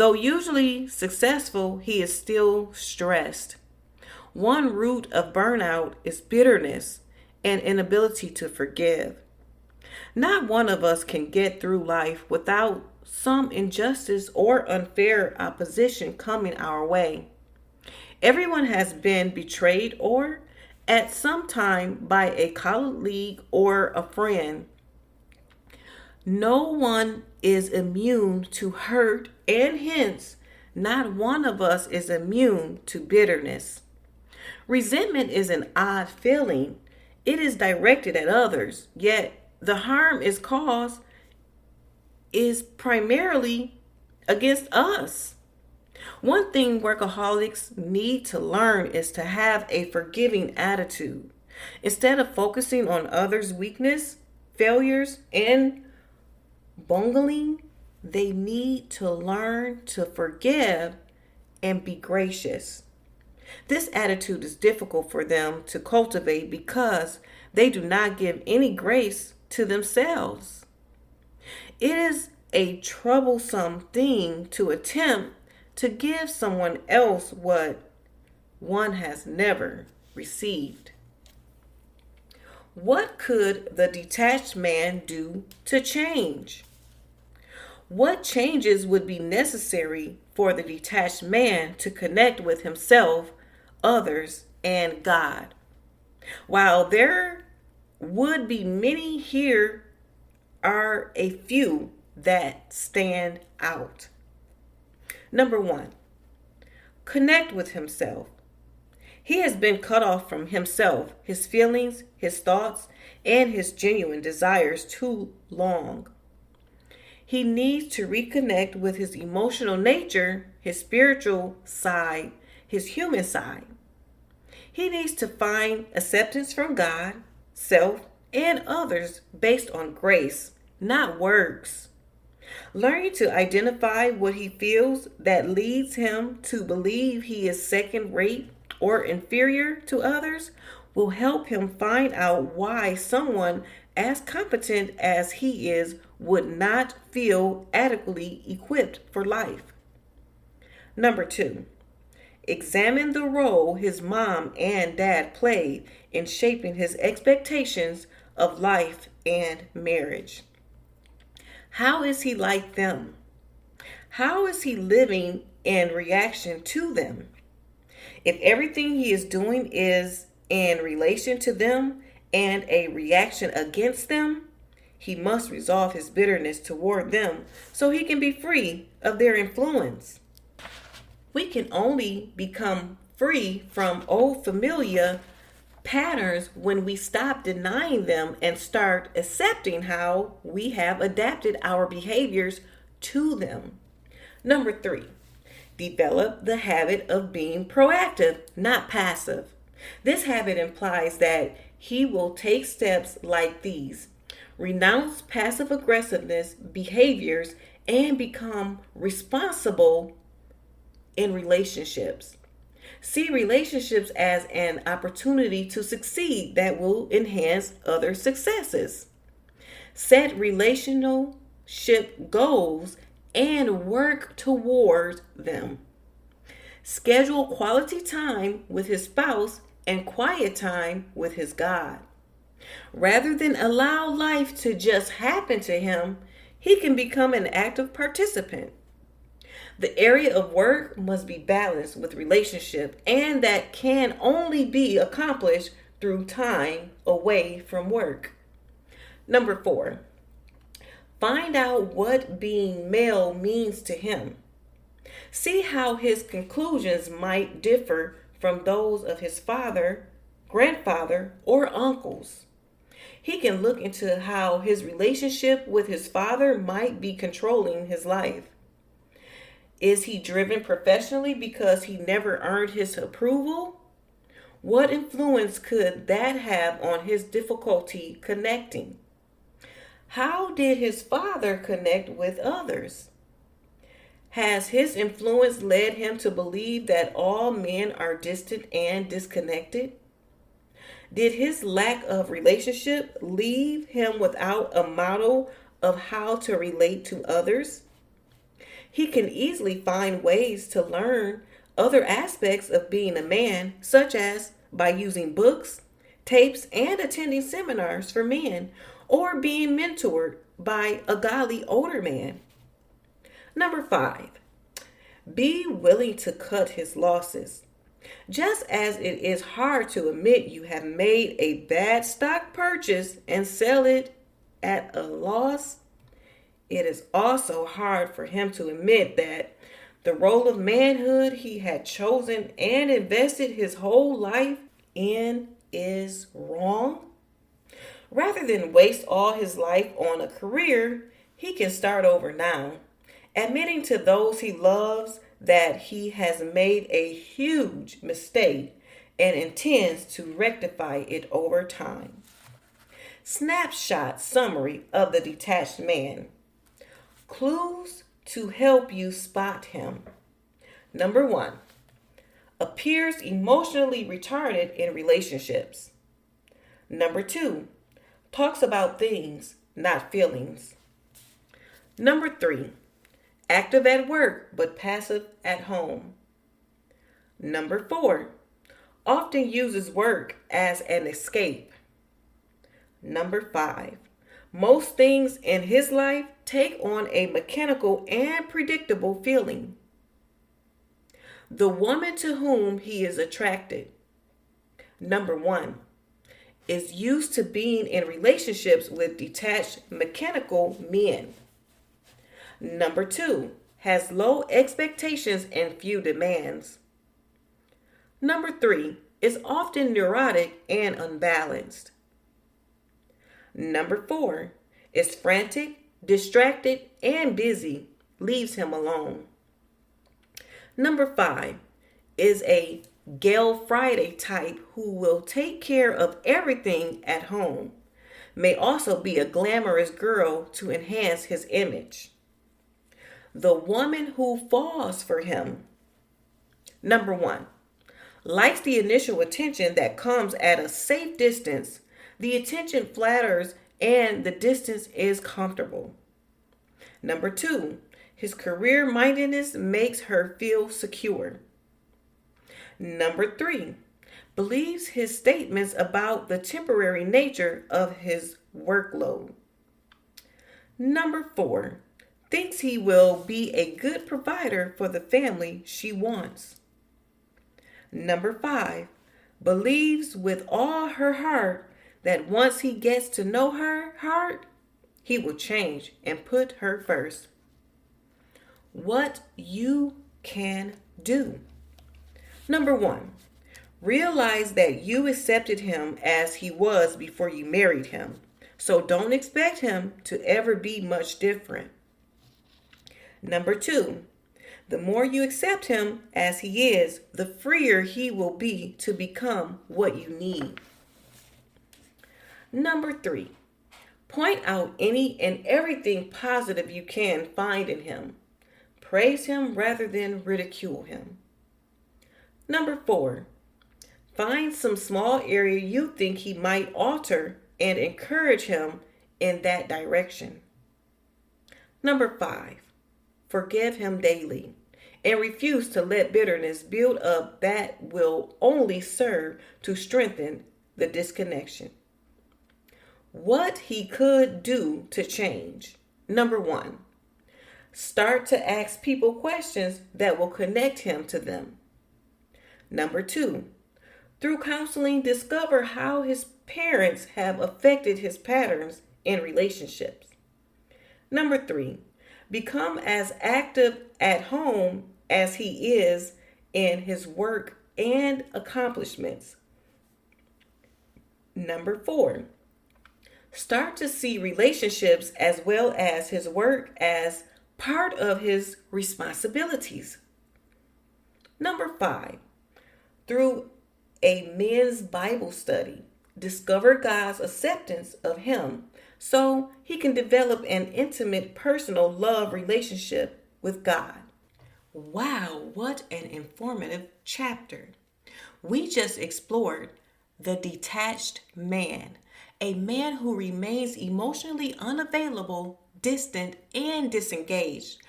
Though usually successful, he is still stressed. One root of burnout is bitterness and inability to forgive. Not one of us can get through life without some injustice or unfair opposition coming our way. Everyone has been betrayed or at some time by a colleague or a friend. No one is immune to hurt, and hence, not one of us is immune to bitterness. Resentment is an odd feeling. It is directed at others, yet the harm is caused is primarily against us. One thing workaholics need to learn is to have a forgiving attitude. Instead of focusing on others' weakness, failures, and bungling, they need to learn to forgive and be gracious. This attitude is difficult for them to cultivate because they do not give any grace to themselves. It is a troublesome thing to attempt to give someone else what one has never received. What could the detached man do to change? What changes would be necessary for the detached man to connect with himself, others, and God? While there would be many, here are a few that stand out. Number 1, connect with himself. He has been cut off from himself, his feelings, his thoughts, and his genuine desires too long. He needs to reconnect with his emotional nature, his spiritual side, his human side. He needs to find acceptance from God, self, and others based on grace, not works. Learning to identify what he feels that leads him to believe he is second rate or inferior to others will help him find out why someone as competent as he is would not feel adequately equipped for life. Number 2, examine the role his mom and dad played in shaping his expectations of life and marriage. How is he like them? How is he living in reaction to them? If everything he is doing is in relation to them and a reaction against them, he must resolve his bitterness toward them so he can be free of their influence. We can only become free from old familiar patterns when we stop denying them and start accepting how we have adapted our behaviors to them. Number 3, develop the habit of being proactive, not passive. This habit implies that he will take steps like these: renounce passive aggressiveness behaviors and become responsible in relationships. See relationships as an opportunity to succeed that will enhance other successes. Set relationship goals and work towards them. Schedule quality time with his spouse and quiet time with his God. Rather than allow life to just happen to him, he can become an active participant. The area of work must be balanced with relationship, and that can only be accomplished through time away from work. Number 4, find out what being male means to him. See how his conclusions might differ from those of his father, grandfather, or uncles. He can look into how his relationship with his father might be controlling his life. Is he driven professionally because he never earned his approval? What influence could that have on his difficulty connecting? How did his father connect with others? Has his influence led him to believe that all men are distant and disconnected? Did his lack of relationship leave him without a model of how to relate to others? He can easily find ways to learn other aspects of being a man, such as by using books, tapes, and attending seminars for men, or being mentored by a godly older man. Number 5, be willing to cut his losses. Just as it is hard to admit you have made a bad stock purchase and sell it at a loss, it is also hard for him to admit that the role of manhood he had chosen and invested his whole life in is wrong. Rather than waste all his life on a career, he can start over now, admitting to those he loves that he has made a huge mistake and intends to rectify it over time. Snapshot summary of the detached man. Clues to help you spot him. Number 1, appears emotionally retarded in relationships. Number 2, talks about things, not feelings. Number 3, active at work but passive at home. Number 4, often uses work as an escape. Number 5, most things in his life take on a mechanical and predictable feeling. The woman to whom he is attracted. Number 1, is used to being in relationships with detached mechanical men. Number 2, has low expectations and few demands. Number 3, is often neurotic and unbalanced. Number 4, is frantic, distracted, and busy, leaves him alone. Number 5, is a Gail Friday type who will take care of everything at home. May also be a glamorous girl to enhance his image. The woman who falls for him. Number 1, likes the initial attention that comes at a safe distance. The attention flatters and the distance is comfortable. Number 2, his career mindedness makes her feel secure. Number 3, believes his statements about the temporary nature of his workload. Number 4, thinks he will be a good provider for the family she wants. Number 5, believes with all her heart that once he gets to know her heart, he will change and put her first. What you can do. Number 1, realize that you accepted him as he was before you married him, so don't expect him to ever be much different. Number 2, the more you accept him as he is, the freer he will be to become what you need. Number 3, point out any and everything positive you can find in him. Praise him rather than ridicule him. Number 4, find some small area you think he might alter and encourage him in that direction. Number 5, forgive him daily and refuse to let bitterness build up that will only serve to strengthen the disconnection. What he could do to change. Number 1, start to ask people questions that will connect him to them. Number 2, through counseling, discover how his parents have affected his patterns in relationships. Number 3, become as active at home as he is in his work and accomplishments. Number 4, start to see relationships as well as his work as part of his responsibilities. Number 5, through a men's Bible study, discover God's acceptance of him so he can develop an intimate personal love relationship with God. Wow, what an informative chapter. We just explored the detached man, a man who remains emotionally unavailable, distant, and disengaged,